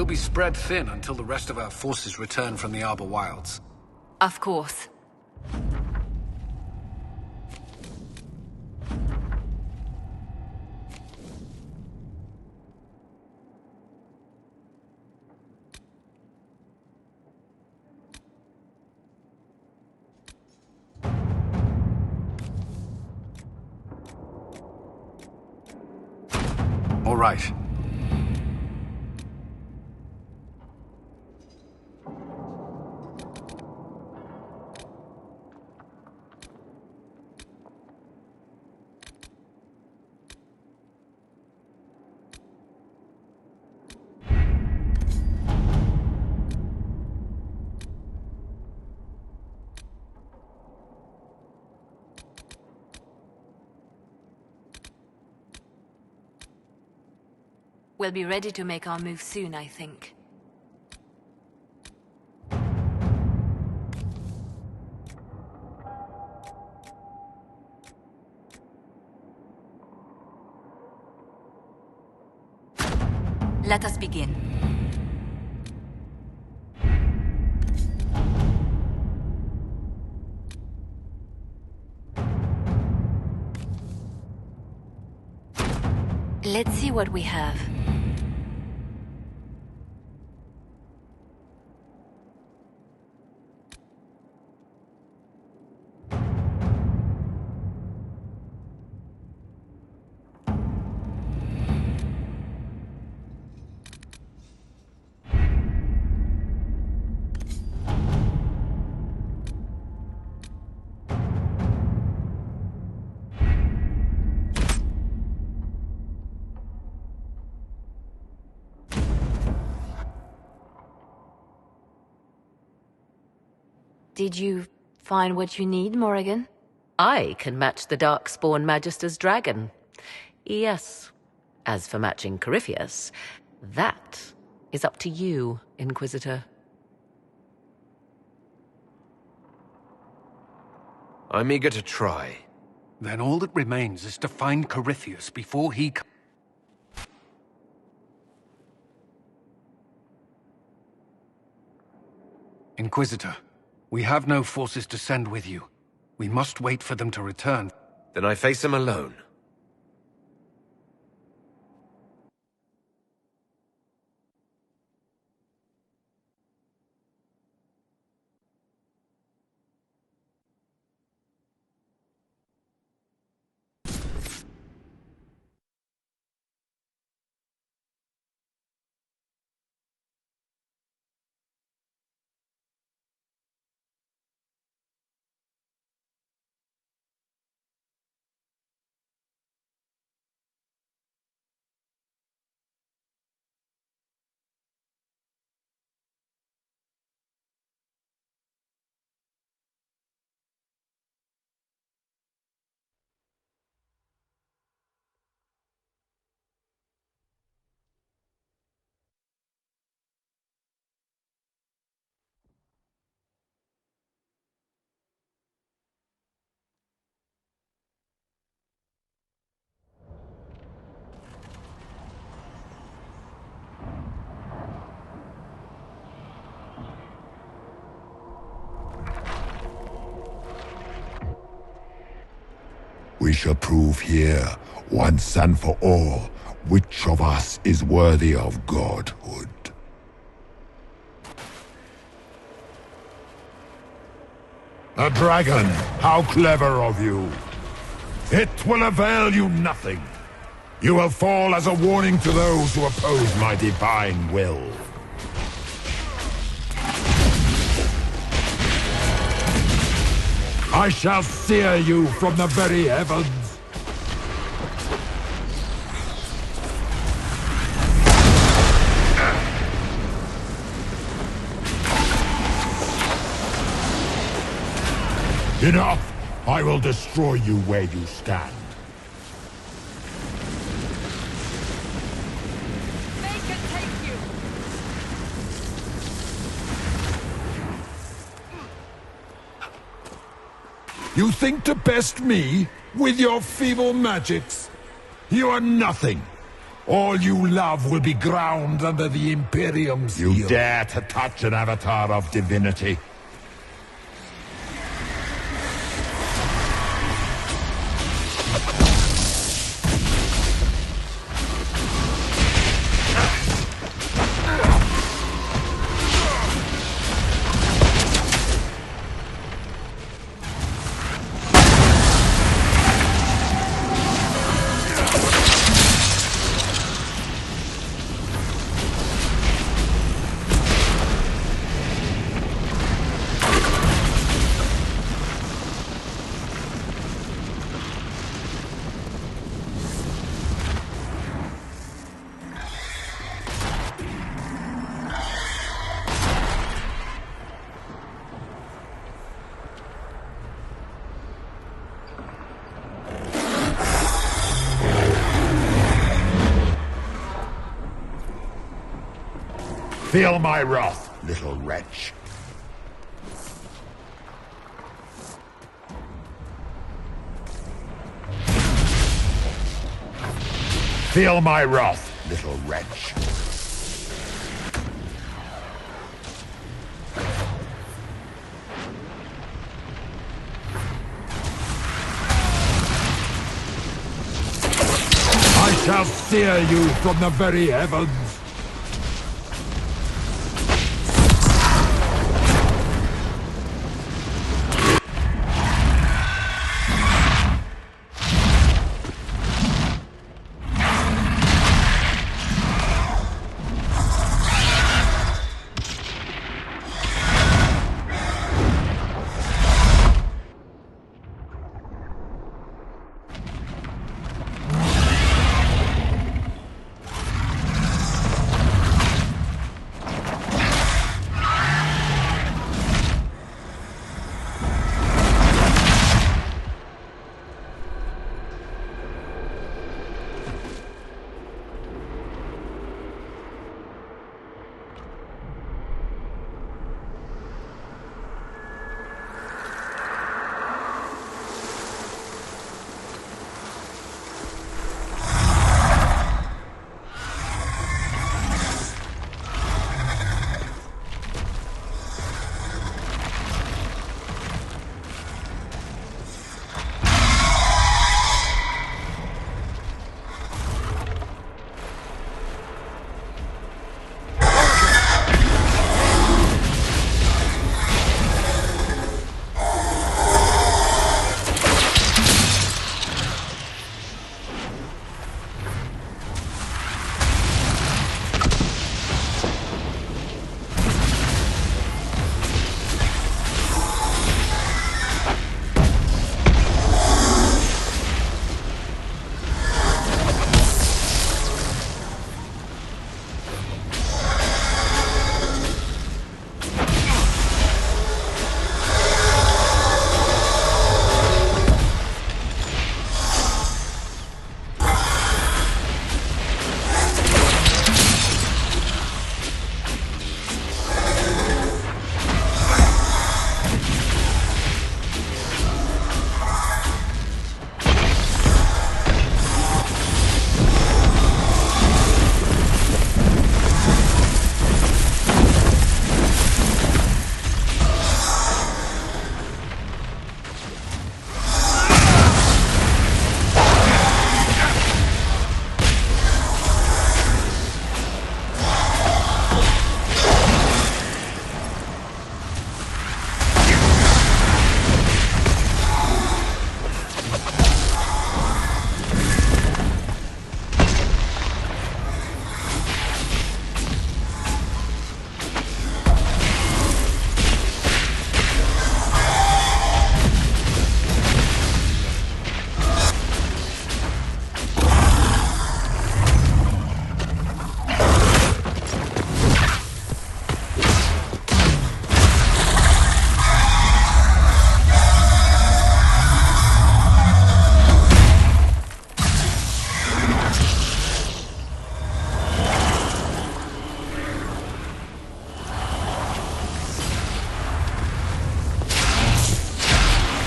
be spread thin until the rest of our forces return from the Arbor Wilds. Of course. All right. We'll be ready to make our move soon, I think. Let us begin. Let's see what we have. Did you find what you need, Morrigan? I can match the Darkspawn Magister's dragon. Yes. As for matching Corypheus, that is up to you, Inquisitor. I'm eager to try. Then all that remains is to find Corypheus before he... Inquisitor, we have no forces to send with you. We must wait for them to return. Then I face him alone. We shall prove here, once and for all, which of us is worthy of godhood. A dragon! How clever of you! It will avail you nothing. You will fall as a warning to those who oppose my divine will. I shall sear you from the very heavens. Enough! I will destroy you where you stand. Make it take you! You think to best me with your feeble magics? You are nothing. all you love will be ground under the Imperium's heel. You dare to touch an avatar of divinity? Feel my wrath, little wretch. Feel my wrath, little wretch. I shall sear you from the very heavens.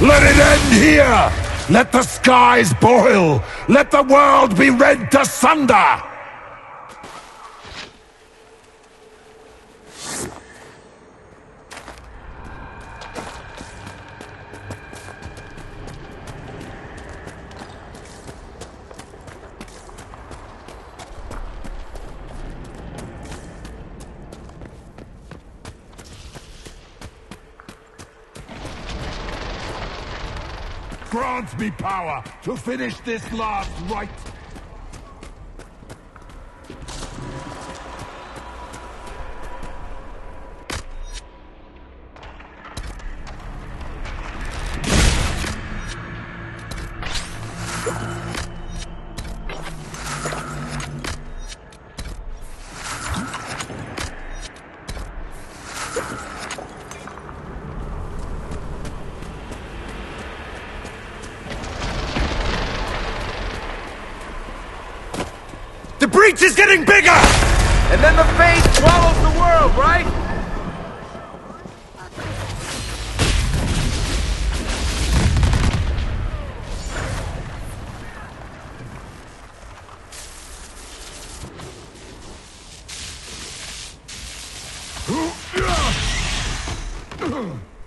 Let it end here! Let the skies boil! Let the world be rent asunder! Grant me power to finish this last rite! The breach is getting bigger! And then the fade swallows the world, right?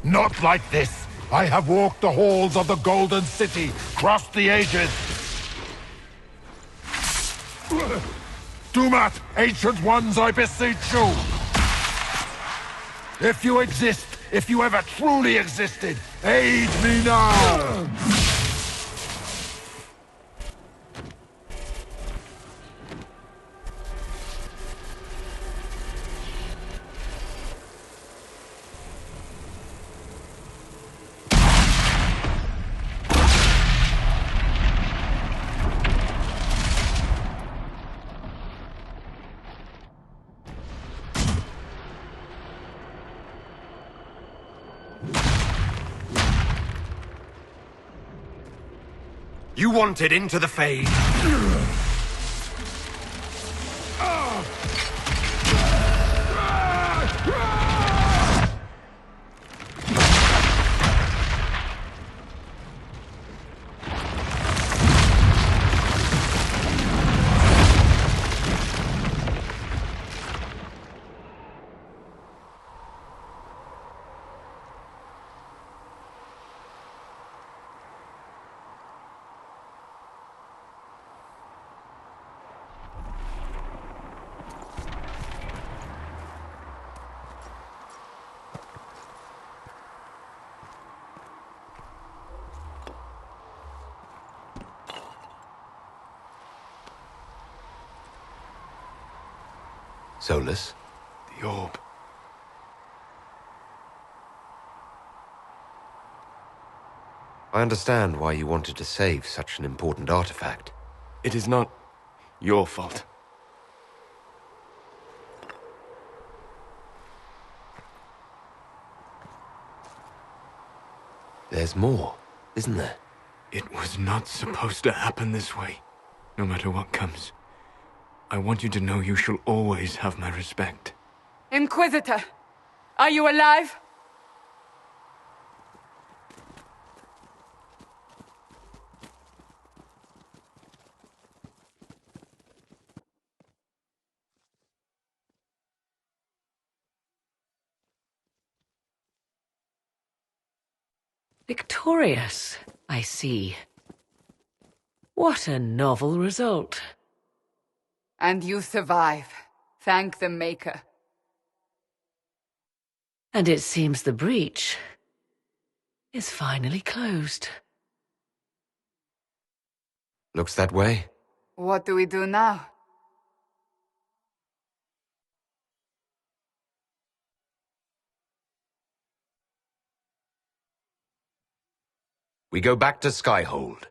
Not like this! I have walked the halls of the Golden City, crossed the ages! Do not, Ancient Ones, I beseech you! If you exist, if you ever truly existed, aid me now! You wanted into the fade. Solus? The orb. I understand why you wanted to save such an important artifact. It is not your fault. There's more, isn't there? It was not supposed to happen this way. No matter what comes, I want you to know you shall always have my respect. Inquisitor, are you alive? Victorious, I see. What a novel result. And you survive. Thank the Maker. And it seems the breach is finally closed. Looks that way. What do we do now? We go back to Skyhold.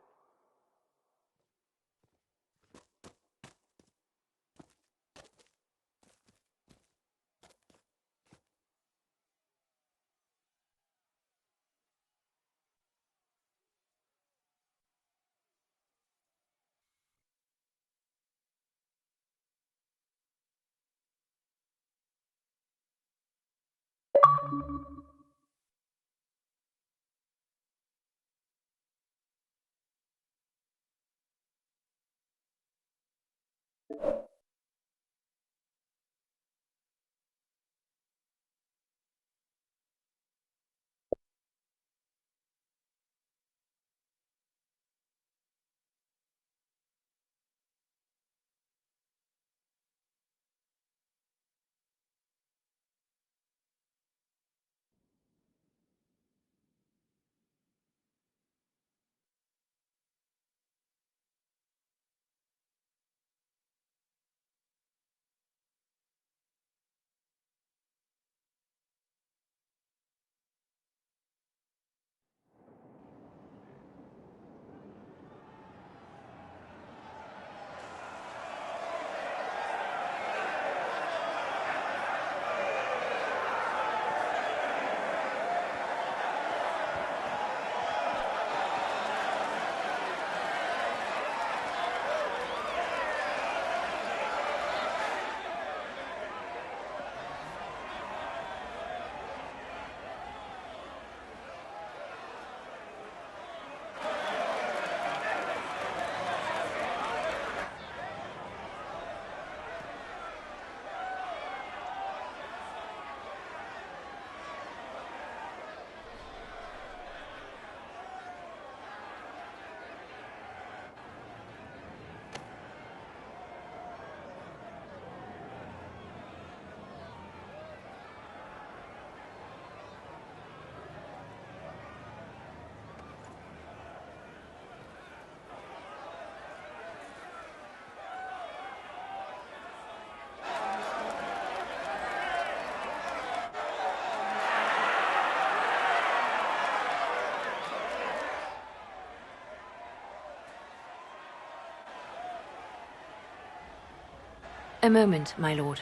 A moment, my lord.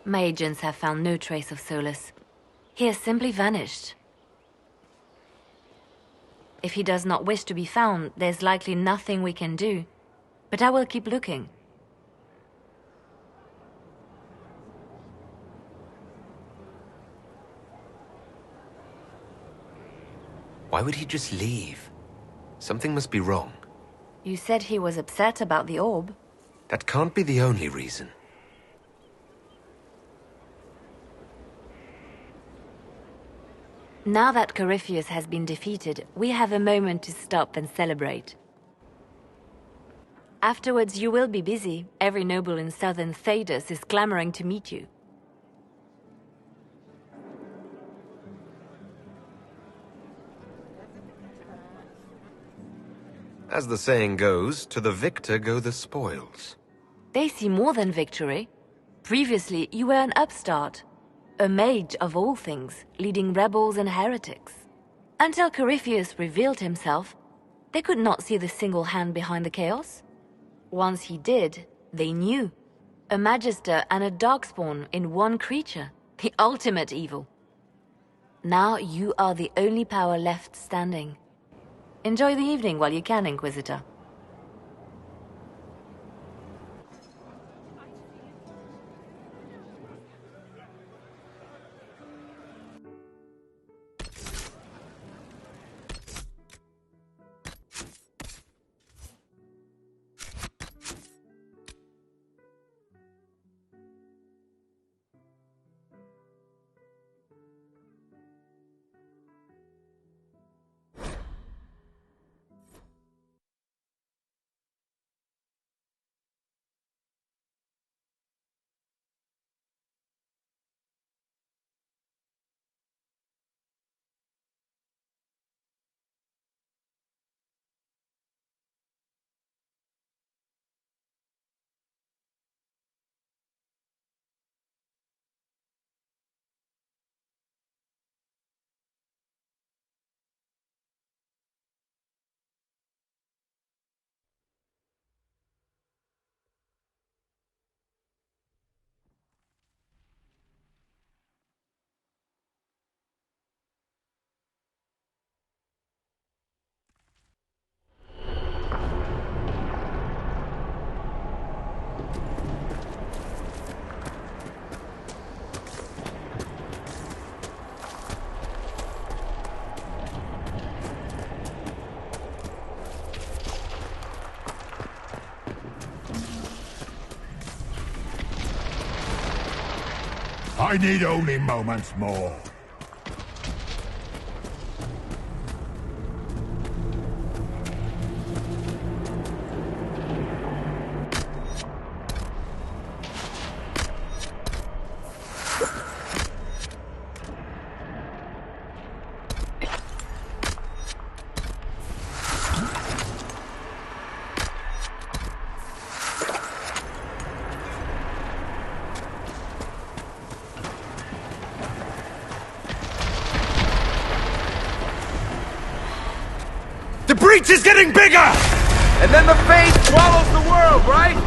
My agents have found no trace of Solus. He has simply vanished. If he does not wish to be found, there's likely nothing we can do. But I will keep looking. Why would he just leave? Something must be wrong. You said he was upset about the orb. That can't be the only reason. Now that Corypheus has been defeated, we have a moment to stop and celebrate. Afterwards, you will be busy. Every noble in southern Thedas is clamoring to meet you. As the saying goes, to the victor go the spoils. They see more than victory. Previously, you were an upstart. A mage of all things, leading rebels and heretics. Until Corypheus revealed himself, they could not see the single hand behind the chaos. Once he did, they knew. A magister and a darkspawn in one creature. The ultimate evil. Now you are the only power left standing. Enjoy the evening while you can, Inquisitor. I need only moments more. The breach is getting bigger! And then the fate swallows the world, right?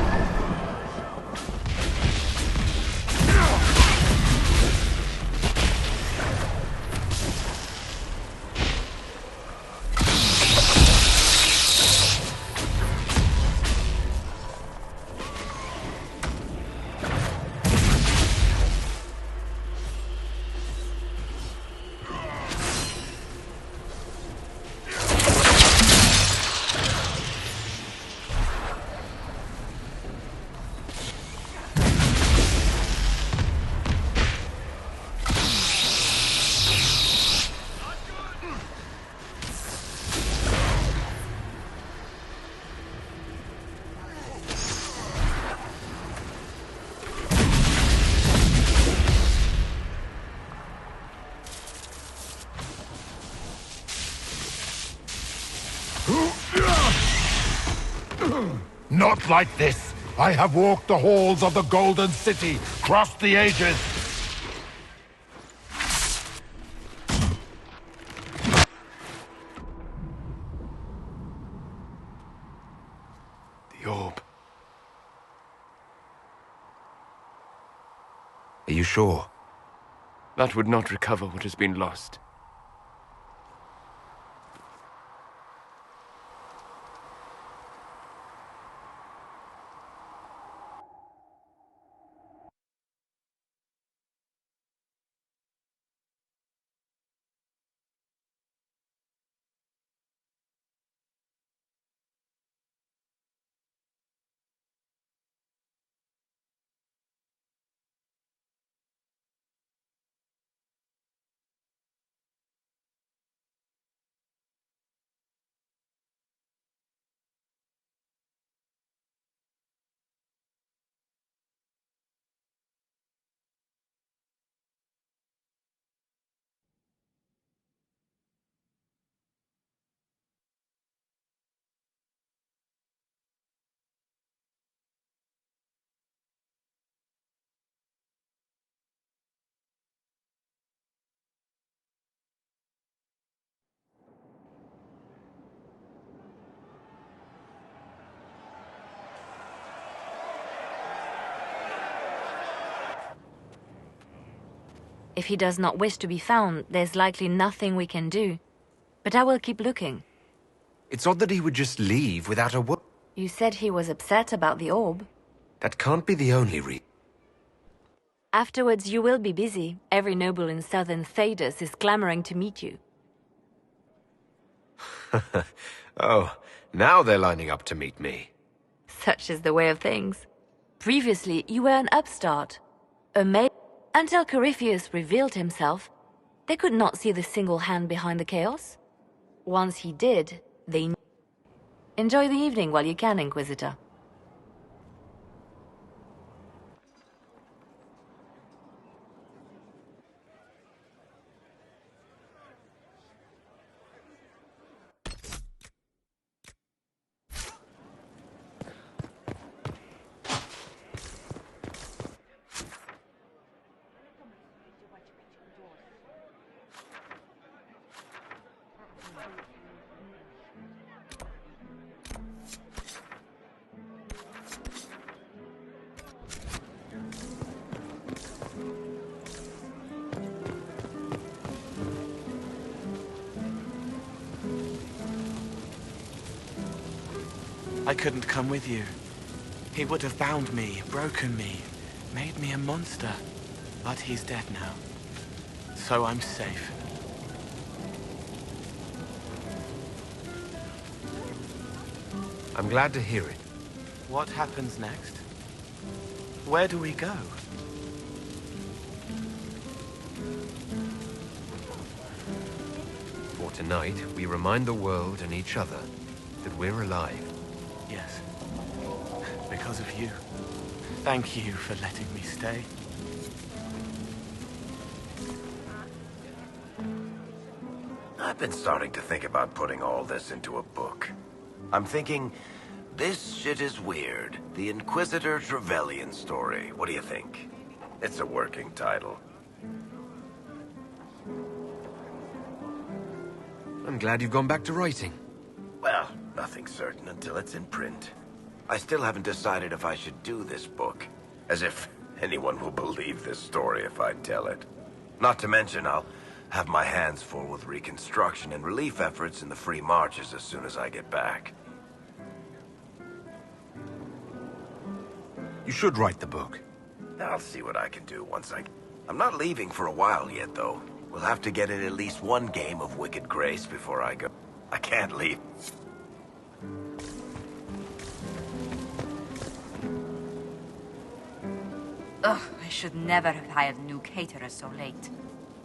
Not like this! I have walked the halls of the Golden City, crossed the ages. Are you sure? That would not recover what has been lost. If he does not wish to be found, there's likely nothing we can do. But I will keep looking. It's odd that he would just leave without a word. You said he was upset about the orb. That can't be the only reason. Afterwards, you will be busy. Every noble in southern Thedas is clamoring to meet you. Oh, now they're lining up to meet me. Such is the way of things. Previously, you were an upstart. A maid. Until Corypheus revealed himself, they could not see the single hand behind the chaos. Once he did, they knew. Enjoy the evening while you can, Inquisitor. I couldn't come with you. He would have bound me, broken me, made me a monster. But he's dead now. So I'm safe. I'm glad to hear it. What happens next? Where do we go? For tonight, we remind the world and each other that we're alive. Yes. Because of you. Thank you for letting me stay. I've been starting to think about putting all this into a book. I'm thinking, this shit is weird. The Inquisitor Trevelyan story. What do you think? It's a working title. I'm glad you've gone back to writing. Well, nothing's certain until it's in print. I still haven't decided if I should do this book. As if anyone will believe this story if I tell it. Not to mention, I'll have my hands full with reconstruction and relief efforts in the free marches as soon as I get back. You should write the book. I'll see what I can do once I'm not leaving for a while yet, though. We'll have to get in at least one game of Wicked Grace before I go. I can't leave. Ugh, I should never have hired a new caterer so late.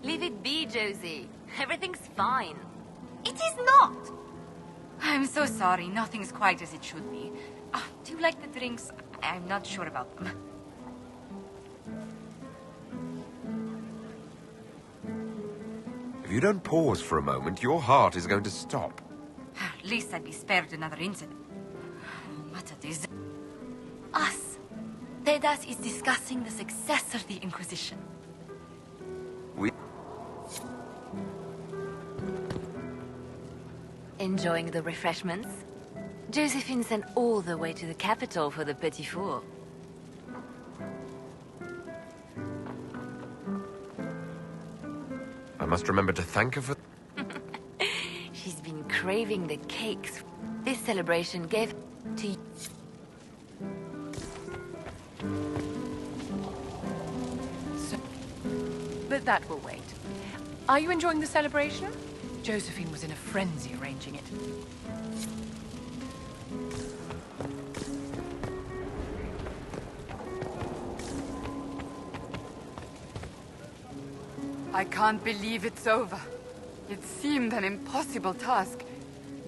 Leave it be, Josie. Everything's fine. It is not! I'm so sorry, nothing's quite as it should be. Do you like the drinks? I'm not sure about them. If you don't pause for a moment, your heart is going to stop. At least I'd be spared another incident. What a disaster. Us. Thedas is discussing the success of the Inquisition. Enjoying the refreshments? Josephine sent all the way to the capital for the petit four. I must remember to thank her for... She's been craving the cakes. This celebration gave to you. But that will wait. Are you enjoying the celebration? Josephine was in a frenzy arranging it. I can't believe it's over. It seemed an impossible task.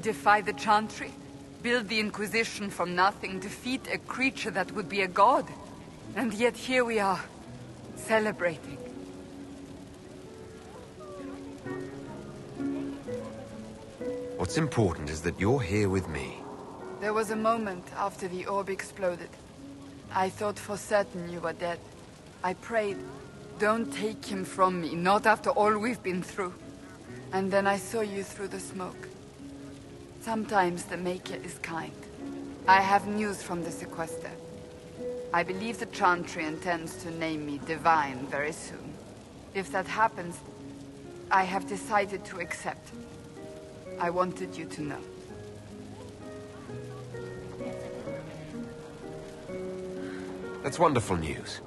Defy the Chantry, build the Inquisition from nothing, defeat a creature that would be a god. And yet here we are, celebrating. What's important is that you're here with me. There was a moment after the orb exploded. I thought for certain you were dead. I prayed, don't take him from me, not after all we've been through. And then I saw you through the smoke. Sometimes the Maker is kind. I have news from the sequester. I believe the Chantry intends to name me Divine very soon. If that happens, I have decided to accept. I wanted you to know. That's wonderful news.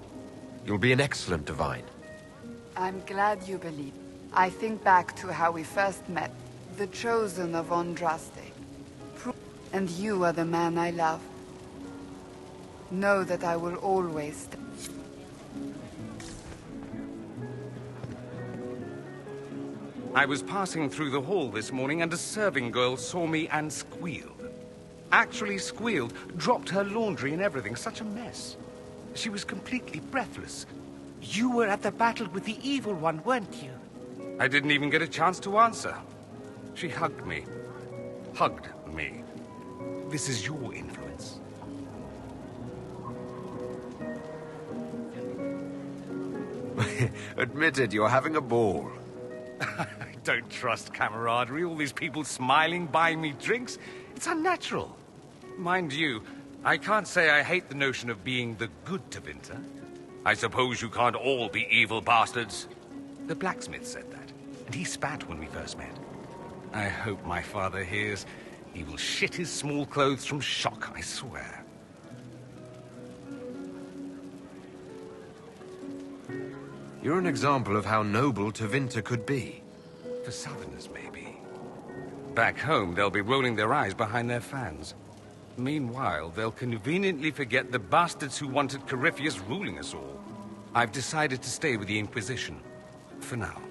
You'll be an excellent Divine. I'm glad you believe. I think back to how we first met. The Chosen of Andraste. And you are the man I love. Know that I will always... I was passing through the hall this morning and a serving girl saw me and squealed. Actually squealed, dropped her laundry and everything, such a mess. She was completely breathless. You were at the battle with the evil one, weren't you? I didn't even get a chance to answer. She hugged me. Hugged me. This is your influence. Admit it, you're having a ball. I don't trust camaraderie, all these people smiling, buying me drinks. It's unnatural. Mind you, I can't say I hate the notion of being the good Tevinter. I suppose you can't all be evil bastards. The blacksmith said that, and he spat when we first met. I hope my father hears. He will shit his small clothes from shock, I swear. You're an example of how noble Tevinter could be. For Southerners, maybe. Back home, they'll be rolling their eyes behind their fans. Meanwhile, they'll conveniently forget the bastards who wanted Corypheus ruling us all. I've decided to stay with the Inquisition. For now.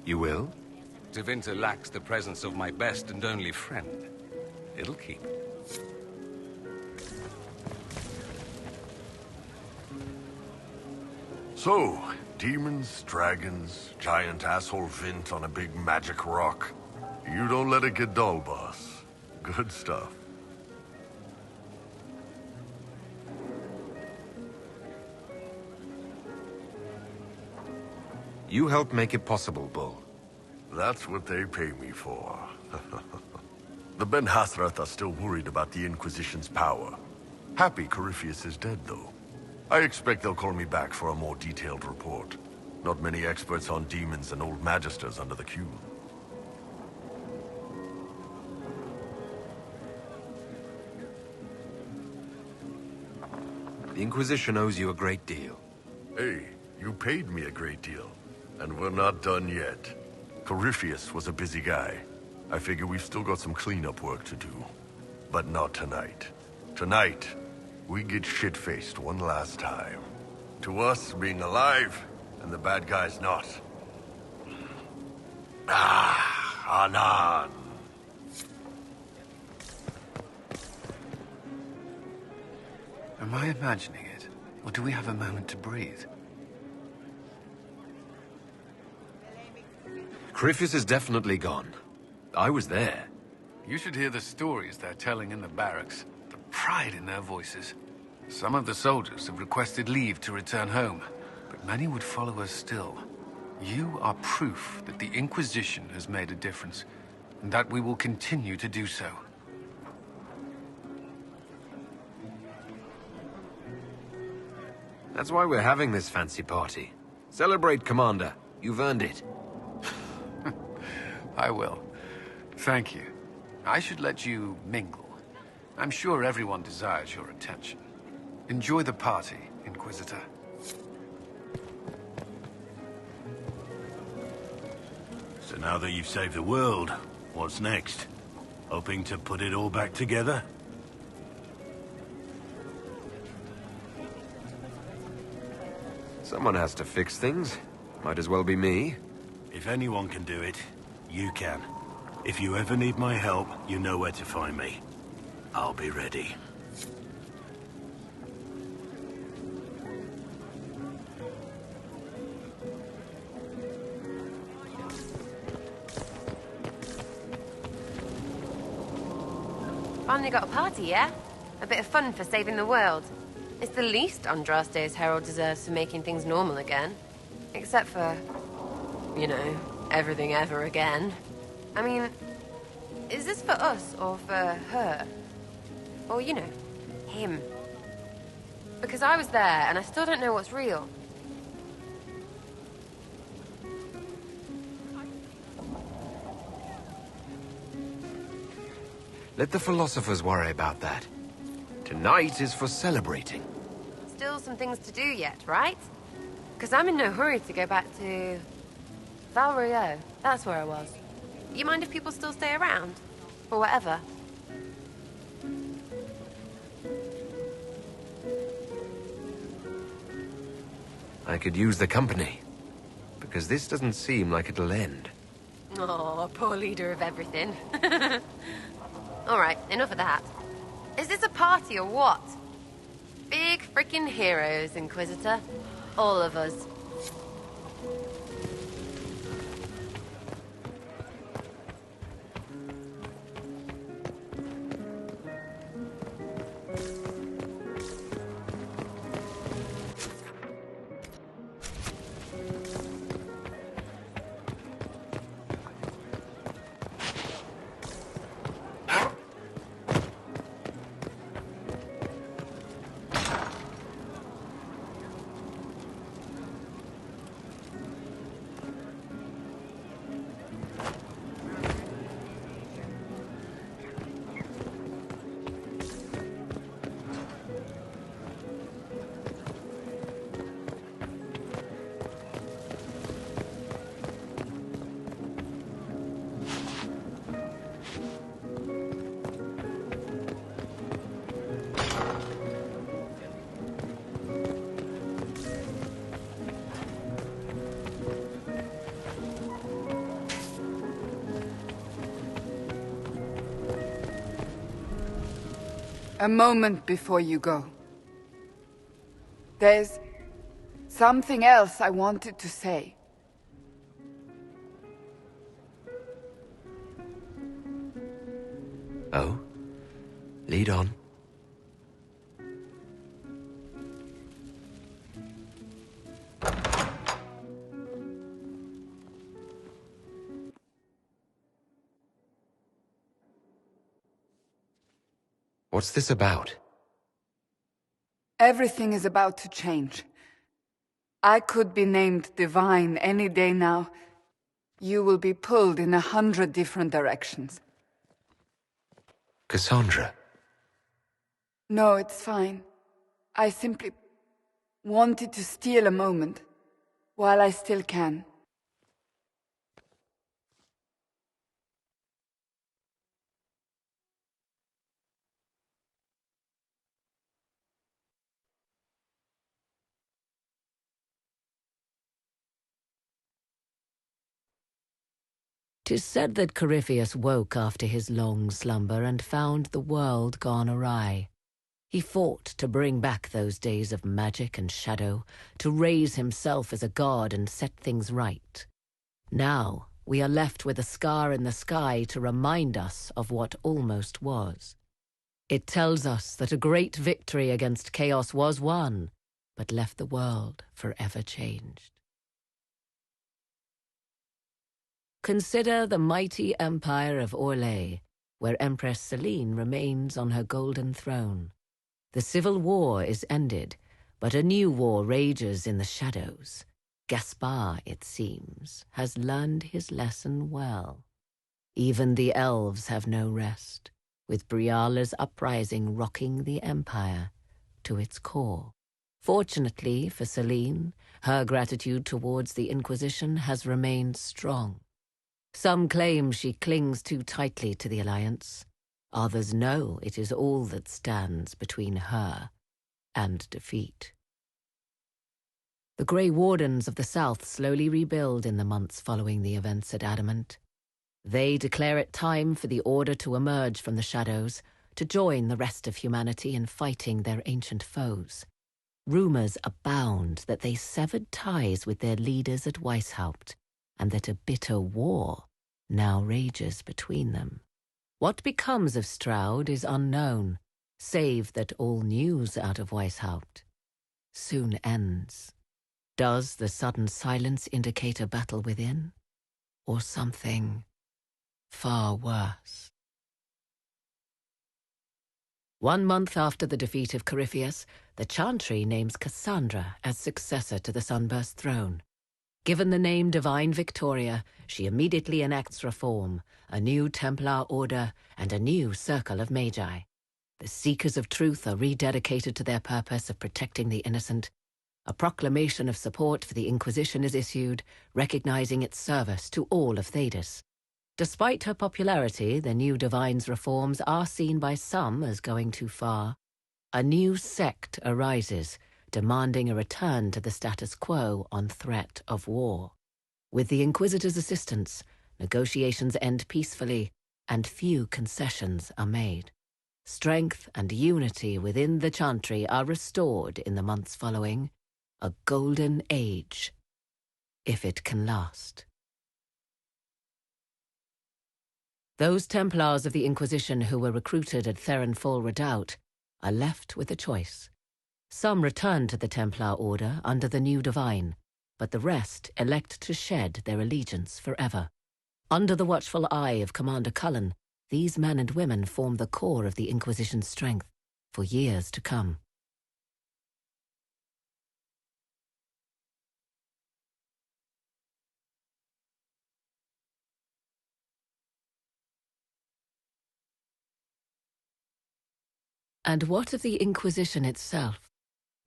You will? Tevinter lacks the presence of my best and only friend. It'll keep. So, demons, dragons, giant asshole Vint on a big magic rock. You don't let it get dull, boss. Good stuff. You helped make it possible, Bull. That's what they pay me for. The Ben Hathrath are still worried about the Inquisition's power. Happy Corypheus is dead, though. I expect they'll call me back for a more detailed report. Not many experts on demons and old magisters under the queue. The Inquisition owes you a great deal. Hey, you paid me a great deal. And we're not done yet. Corypheus was a busy guy. I figure we've still got some cleanup work to do. But not tonight. Tonight, we get shit-faced one last time. To us, being alive, and the bad guys not. Anan. Am I imagining it? Or do we have a moment to breathe? Corypheus is definitely gone. I was there. You should hear the stories they're telling in the barracks. The pride in their voices. Some of the soldiers have requested leave to return home, but many would follow us still. You are proof that the Inquisition has made a difference, and that we will continue to do so. That's why we're having this fancy party. Celebrate, Commander. You've earned it. I will. Thank you. I should let you mingle. I'm sure everyone desires your attention. Enjoy the party, Inquisitor. So now that you've saved the world, what's next? Hoping to put it all back together? Someone has to fix things. Might as well be me. If anyone can do it, you can. If you ever need my help, you know where to find me. I'll be ready. Finally got a party, yeah? A bit of fun for saving the world. It's the least Andraste's Herald deserves for making things normal again. Except for, you know, everything ever again. I mean, is this for us or for her? Or, you know, him? Because I was there and I still don't know what's real. Let the philosophers worry about that. Tonight is for celebrating. Still some things to do yet, right? Because I'm in no hurry to go back to... Val Royeaux. That's where I was. You mind if people still stay around? Or whatever? I could use the company. Because this doesn't seem like it'll end. Oh, poor leader of everything. Alright, enough of that. Is this a party or what? Big freaking heroes, Inquisitor. All of us. A moment before you go. There's something else I wanted to say. Oh? Lead on. What's this about? Everything is about to change. I could be named Divine any day now. You will be pulled in 100 different directions. Cassandra. No, it's fine. I simply wanted to steal a moment, while I still can. "'Tis said that Corypheus woke after his long slumber and found the world gone awry. He fought to bring back those days of magic and shadow, to raise himself as a god and set things right. Now we are left with a scar in the sky to remind us of what almost was. It tells us that a great victory against chaos was won, but left the world forever changed. Consider the mighty empire of Orlais, where Empress Celine remains on her golden throne. The civil war is ended, but a new war rages in the shadows. Gaspar, it seems, has learned his lesson well. Even the elves have no rest, with Briala's uprising rocking the Empire to its core. Fortunately for Celine, her gratitude towards the Inquisition has remained strong. Some claim she clings too tightly to the Alliance. Others know it is all that stands between her and defeat. The Grey Wardens of the South slowly rebuild in the months following the events at Adamant. They declare it time for the Order to emerge from the shadows, to join the rest of humanity in fighting their ancient foes. Rumors abound that they severed ties with their leaders at Weishaupt, and that a bitter war now rages between them. What becomes of Stroud is unknown, save that all news out of Weishaupt soon ends. Does the sudden silence indicate a battle within, or something far worse? 1 month after the defeat of Corypheus, the Chantry names Cassandra as successor to the Sunburst throne. Given the name Divine Victoria, she immediately enacts reform, a new Templar order, and a new circle of Magi. The Seekers of Truth are rededicated to their purpose of protecting the innocent. A proclamation of support for the Inquisition is issued, recognizing its service to all of Thedas. Despite her popularity, the new Divine's reforms are seen by some as going too far. A new sect arises, demanding a return to the status quo on threat of war. With the Inquisitor's assistance, negotiations end peacefully, and few concessions are made. Strength and unity within the Chantry are restored in the months following. A golden age, if it can last. Those Templars of the Inquisition who were recruited at Therenfall Redoubt are left with a choice. Some return to the Templar Order under the new Divine, but the rest elect to shed their allegiance forever. Under the watchful eye of Commander Cullen, these men and women form the core of the Inquisition's strength for years to come. And what of the Inquisition itself?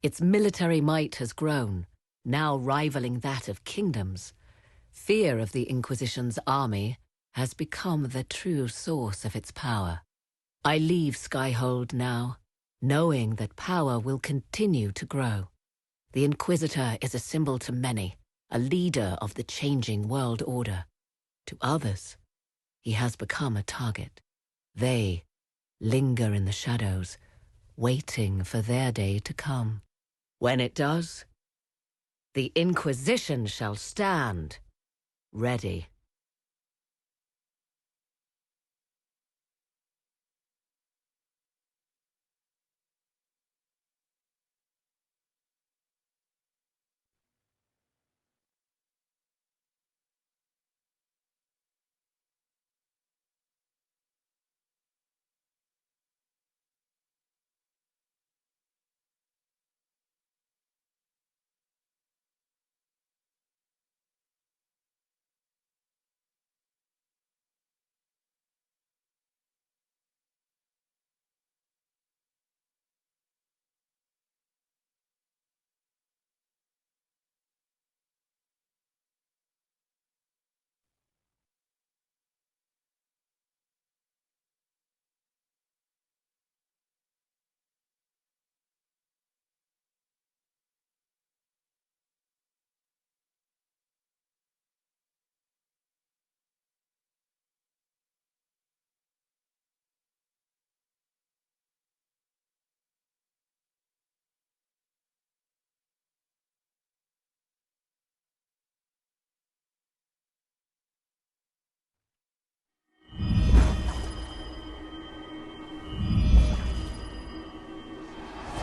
Its military might has grown, now rivaling that of kingdoms. Fear of the Inquisition's army has become the true source of its power. I leave Skyhold now, knowing that power will continue to grow. The Inquisitor is a symbol to many, a leader of the changing world order. To others, he has become a target. They linger in the shadows, waiting for their day to come. When it does, the Inquisition shall stand, ready.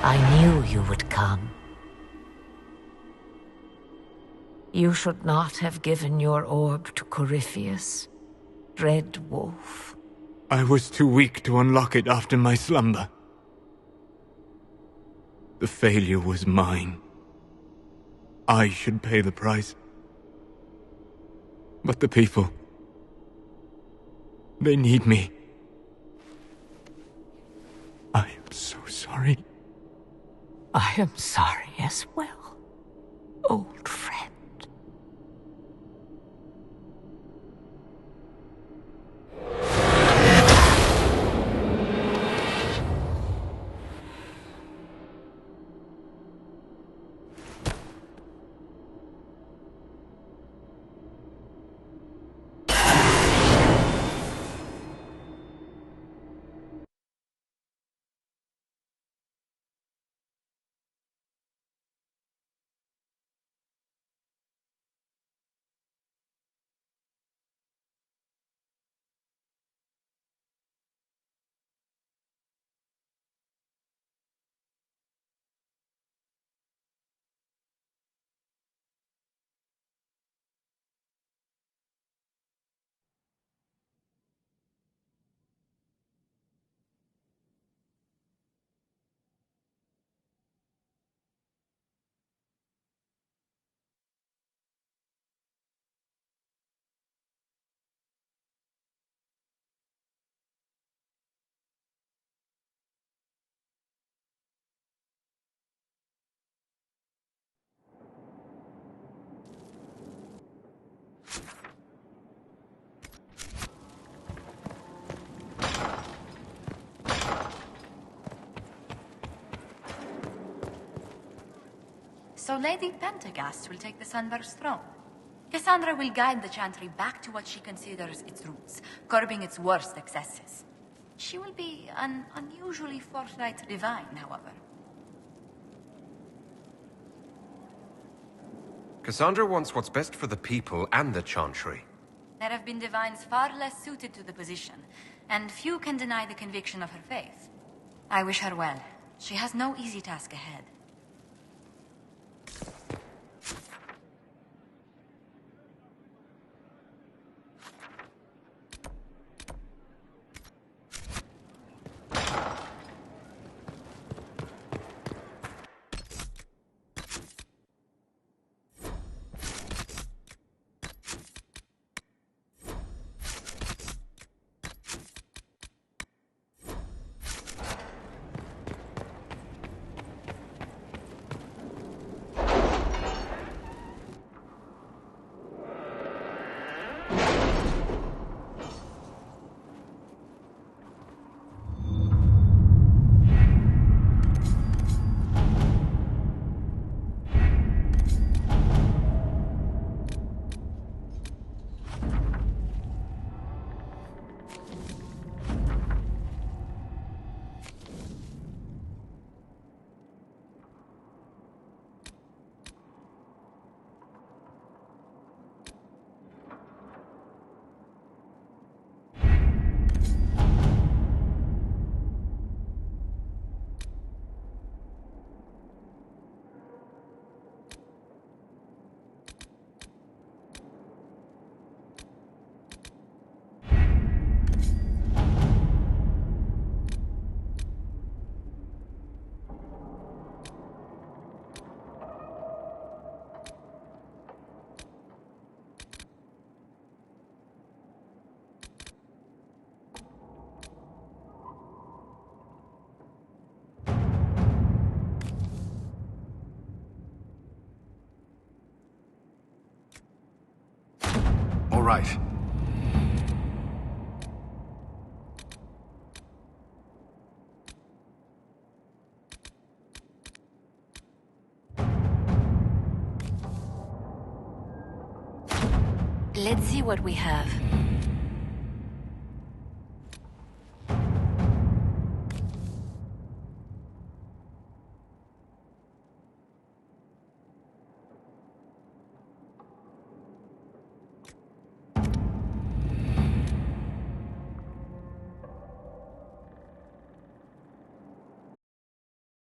I knew you would come. You should not have given your orb to Corypheus, Red Wolf. I was too weak to unlock it after my slumber. The failure was mine. I should pay the price. But the people... They need me. I am so sorry. I am sorry as well, old friend. So Lady Pentagast will take the Sunburst throne. Cassandra will guide the Chantry back to what she considers its roots, curbing its worst excesses. She will be an unusually forthright divine, however. Cassandra wants what's best for the people and the Chantry. There have been divines far less suited to the position, and few can deny the conviction of her faith. I wish her well. She has no easy task ahead. All right. Let's see what we have.